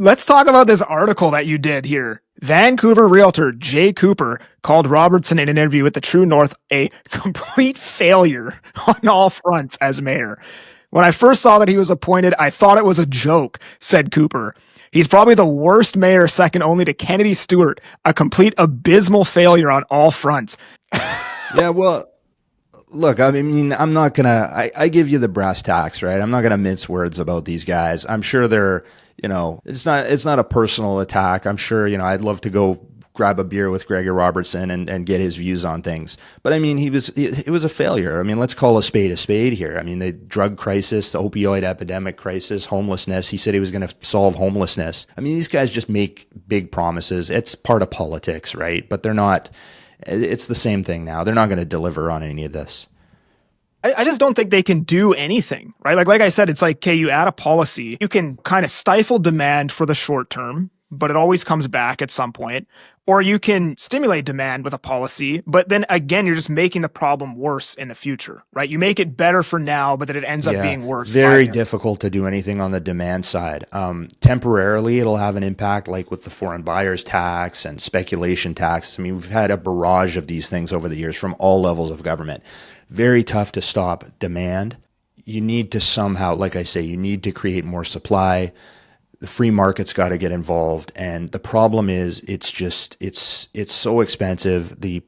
Let's talk about this article that you did here. Vancouver Realtor Jay Coupar called Robertson in an interview with the True North a complete failure on all fronts as mayor. When I first saw that he was appointed, I thought it was a joke, said Coupar. He's probably the worst mayor, second only to Kennedy Stewart, a complete abysmal failure on all fronts. Yeah, well, look, I mean, I'm not gonna. I give you the brass tacks, right? I'm not gonna mince words about these guys. I'm sure they're, it's not a personal attack. I'm sure, I'd love to go grab a beer with Gregor Robertson and get his views on things. But I mean, it was a failure. I mean, let's call a spade here. I mean, the drug crisis, the opioid epidemic crisis, homelessness. He said he was going to solve homelessness. I mean, these guys just make big promises. It's part of politics, right? But they're not. It's the same thing now. They're not going to deliver on any of this. I just don't think they can do anything, right? Like I said, it's like, okay, you add a policy, you can kind of stifle demand for the short term, but it always comes back at some point. Or you can stimulate demand with a policy, but then again, you're just making the problem worse in the future, right? You make it better for now, but then it ends up being worse. Very difficult to do anything on the demand side. Temporarily, it'll have an impact, like with the foreign buyers tax and speculation tax. I mean, we've had a barrage of these things over the years from all levels of government. Very tough to stop demand. You need to somehow, like I say, you need to create more supply. The free market's got to get involved. And the problem is it's so expensive. The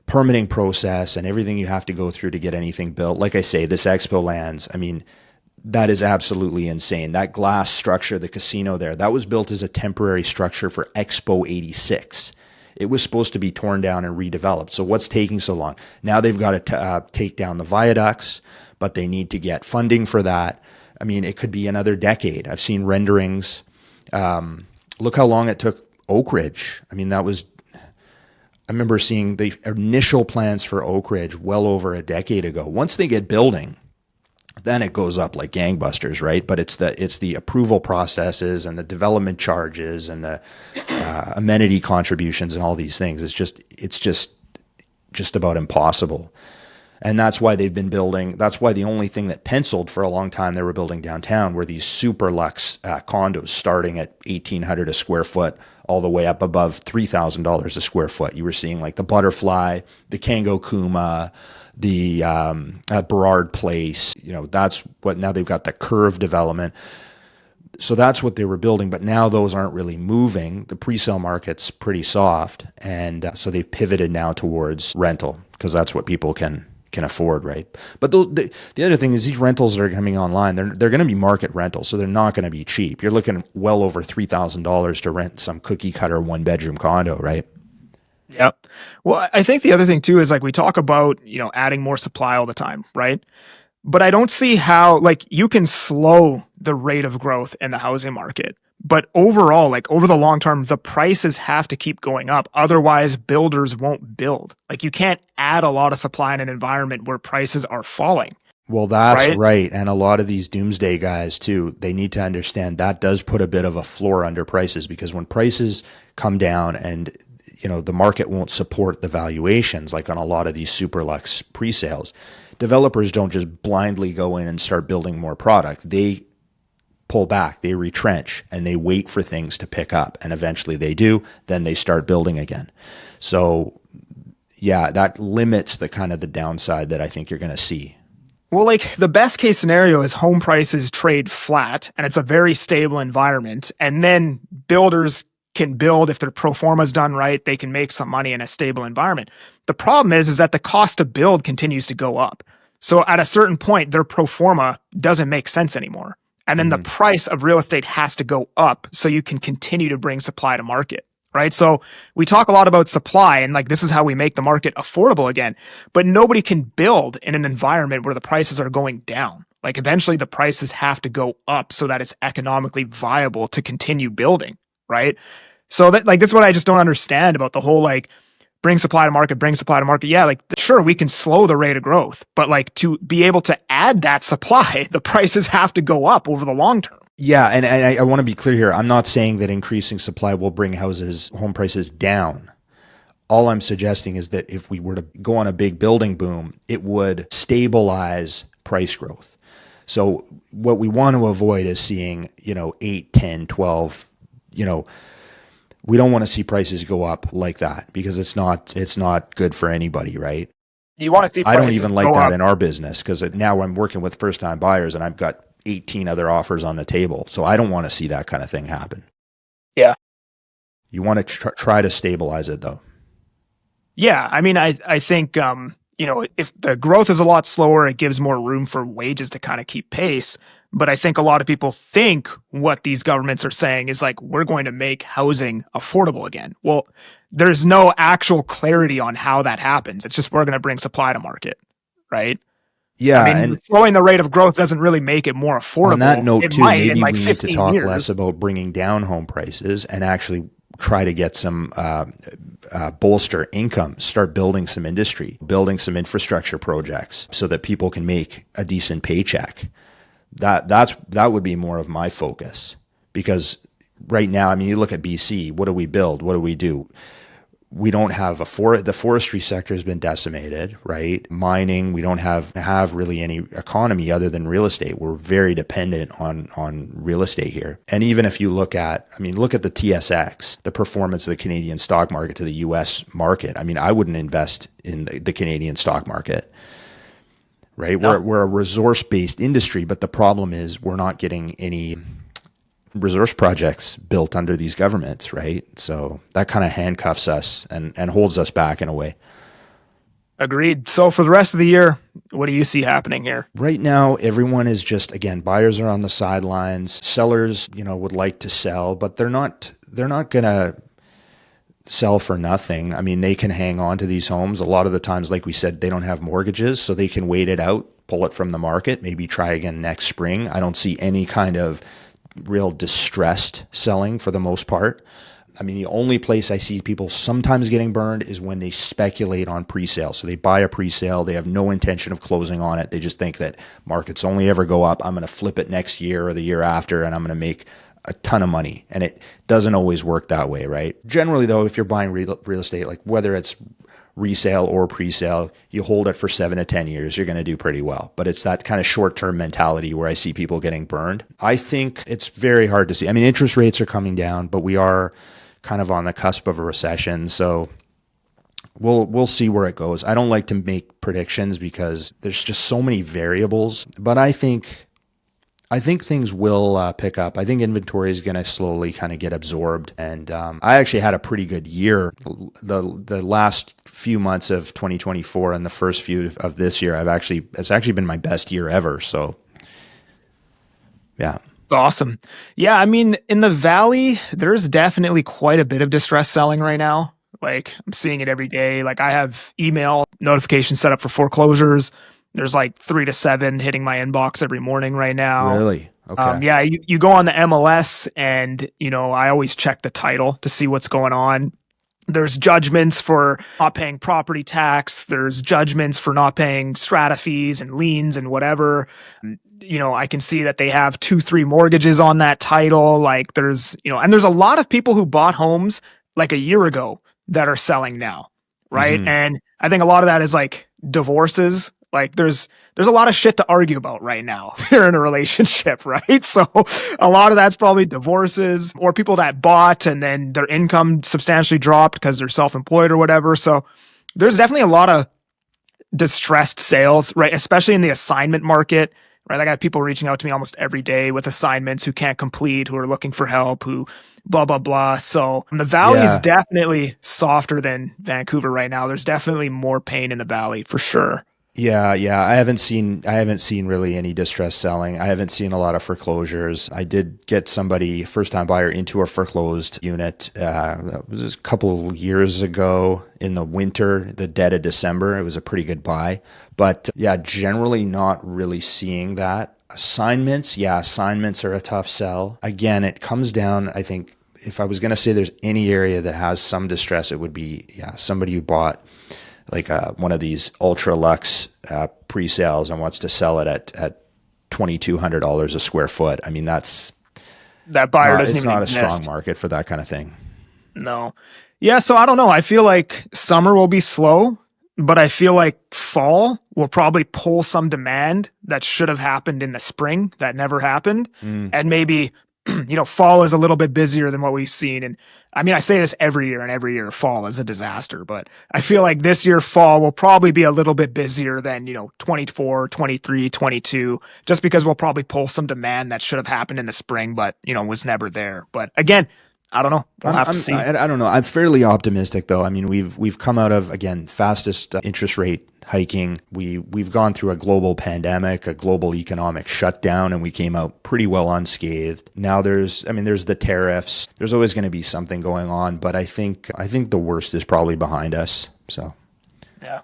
permitting process and everything you have to go through to get anything built. Like I say, this Expo Lands, I mean, that is absolutely insane. That glass structure, the casino there, that was built as a temporary structure for Expo 86. It was supposed to be torn down and redeveloped. So what's taking so long? Now they've got to take down the viaducts, but they need to get funding for that. I mean, it could be another decade. I've seen renderings. Look how long it took Oak Ridge. I mean, I remember seeing the initial plans for Oak Ridge well over a decade ago. Once they get building, then it goes up like gangbusters, right? But it's the approval processes and the development charges and the amenity contributions and all these things. It's just about impossible. And that's why they've been building. That's why the only thing that penciled for a long time they were building downtown were these super luxe condos starting at $1,800 a square foot all the way up above $3,000 a square foot. You were seeing like the Butterfly, the Kango Kuma, the Burrard Place. That's what now they've got the Curve development. So that's what they were building, but now those aren't really moving. The pre-sale market's pretty soft, and so they've pivoted now towards rental because that's what people can afford, right? But the other thing is these rentals that are coming online, they're going to be market rentals, so they're not going to be cheap. You're looking well over $3,000 to rent some cookie cutter 1-bedroom condo, right? Yep. Well, I think the other thing too is like we talk about, adding more supply all the time, right? But I don't see how, like, you can slow the rate of growth in the housing market. But overall, like over the long term, the prices have to keep going up. Otherwise, builders won't build. Like you can't add a lot of supply in an environment where prices are falling. Well, that's right. And a lot of these doomsday guys too, they need to understand that does put a bit of a floor under prices, because when prices come down and the market won't support the valuations, like on a lot of these super luxe pre-sales, developers don't just blindly go in and start building more product. They pull back, they retrench, and they wait for things to pick up. And eventually they do, then they start building again. So yeah, that limits the kind of the downside that I think you're going to see. Well, like the best case scenario is home prices trade flat and it's a very stable environment. And then builders can build, if their pro forma's done right, they can make some money in a stable environment. The problem is that the cost to build continues to go up. So at a certain point, their pro forma doesn't make sense anymore. And then the price of real estate has to go up so you can continue to bring supply to market, right? So we talk a lot about supply and like this is how we make the market affordable again, but nobody can build in an environment where the prices are going down. Like eventually the prices have to go up so that it's economically viable to continue building, right? So that like this is what I just don't understand about the whole like bring supply to market. Yeah, like sure, we can slow the rate of growth, but like to be able to add that supply, the prices have to go up over the long term. Yeah, and I want to be clear here. I'm not saying that increasing supply will bring home prices down. All I'm suggesting is that if we were to go on a big building boom, it would stabilize price growth. So what we want to avoid is seeing, 8, 10, 12, we don't want to see prices go up like that because it's not good for anybody, right? You want to see I don't prices even like go that up. in our business because now I'm working with first time buyers and I've got 18 other offers on the table. So I don't want to see that kind of thing happen. Yeah. You want to try to stabilize it though. Yeah. I mean, I think, if the growth is a lot slower, it gives more room for wages to kind of keep pace. But I think a lot of people think what these governments are saying is like, we're going to make housing affordable again. Well, there's no actual clarity on how that happens. It's just we're going to bring supply to market, right? I Yeah. mean, And slowing the rate of growth doesn't really make it more on that affordable. note It too, might in maybe like we need to 15 talk less years. about bringing down home prices and actually try to get some bolster income, start building some industry, building some infrastructure projects so that people can make a decent paycheck. That would be more of my focus because right now, I mean, you look at BC, what do we build? What do we do? We don't have the forestry sector has been decimated, right? Mining, we don't have really any economy other than real estate. We're very dependent on real estate here. And even if you look at the TSX, the performance of the Canadian stock market to the US market. I mean, I wouldn't invest in the Canadian stock market, right? No. We're a resource-based industry, but the problem is we're not getting any resource projects built under these governments, right? So that kind of handcuffs us and holds us back in a way. Agreed. So for the rest of the year, what do you see happening here? Right now, everyone is just, again, buyers are on the sidelines. Sellers, would like to sell, but they're not going to sell for nothing. I mean, they can hang on to these homes. A lot of the times, like we said, they don't have mortgages, so they can wait it out, pull it from the market, maybe try again next spring. I don't see any kind of real distressed selling for the most part. I mean, the only place I see people sometimes getting burned is when they speculate on pre-sale. So they buy a pre-sale, they have no intention of closing on it. They just think that markets only ever go up. I'm going to flip it next year or the year after, and I'm going to make a ton of money. And it doesn't always work that way, right? Generally, though, if you're buying real estate, like whether it's resale or pre-sale, you hold it for 7 to 10 years, you're going to do pretty well. But it's that kind of short-term mentality where I see people getting burned. I think it's very hard to see. I mean, interest rates are coming down, but we are kind of on the cusp of a recession. So we'll see where it goes. I don't like to make predictions because there's just so many variables, but I think things will pick up. I think inventory is going to slowly kind of get absorbed. And I actually had a pretty good year. The last few months of 2024 and the first few of this year, it's actually been my best year ever. So, yeah. Awesome. Yeah, I mean, in the Valley, there's definitely quite a bit of distress selling right now. Like, I'm seeing it every day. Like, I have email notifications set up for foreclosures. There's like 3 to 7 hitting my inbox every morning right now. Really? Okay. Yeah, you go on the MLS and, I always check the title to see what's going on. There's judgments for not paying property tax. There's judgments for not paying strata fees and liens and whatever. I can see that they have 2-3 mortgages on that title. Like there's a lot of people who bought homes like a year ago that are selling now. Right. Mhm. And I think a lot of that is like divorces. Like there's a lot of shit to argue about right now if you're in a relationship, right? So a lot of that's probably divorces or people that bought and then their income substantially dropped because they're self-employed or whatever. So there's definitely a lot of distressed sales, right? Especially in the assignment market, right? I got people reaching out to me almost every day with assignments who can't complete, who are looking for help, who blah, blah, blah. So the Valley is Yeah. definitely softer than Vancouver right now. There's definitely more pain in the Valley for sure. Yeah. I haven't seen really any distress selling. I haven't seen a lot of foreclosures. I did get somebody, first time buyer, into a foreclosed unit. That was a couple of years ago in the winter, the dead of December. It was a pretty good buy, but yeah, generally not really seeing that. Assignments are a tough sell. Again, it comes down, I think, if I was going to say there's any area that has some distress, it would be, somebody who bought like one of these ultra luxe pre-sales and wants to sell it at $2,200 a square foot. I mean, that buyer doesn't it's even not exist. a strong market for that kind of thing. No. Yeah, so I don't know. I feel like summer will be slow. but I feel like fall will probably pull some demand that should have happened in the spring that never happened. And maybe, fall is a little bit busier than what we've seen. And I mean, I say this every year, and every year fall is a disaster, but I feel like this year fall will probably be a little bit busier than, 24, 23, 22, just because we'll probably pull some demand that should have happened in the spring, but, was never there. But again, I don't know. We'll have to see. I don't know. I'm fairly optimistic, though. I mean, we've come out of, again, fastest interest rate hiking. We've gone through a global pandemic, a global economic shutdown, and we came out pretty well unscathed. Now there's the tariffs. There's always going to be something going on, but I think the worst is probably behind us. So, yeah.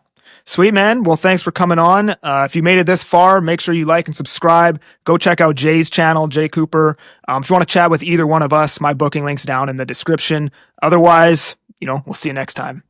Sweet, man. Well, thanks for coming on. If you made it this far, make sure you like and subscribe. Go check out Jay's channel, Jay Coupar. If you want to chat with either one of us, my booking link's down in the description. Otherwise, we'll see you next time.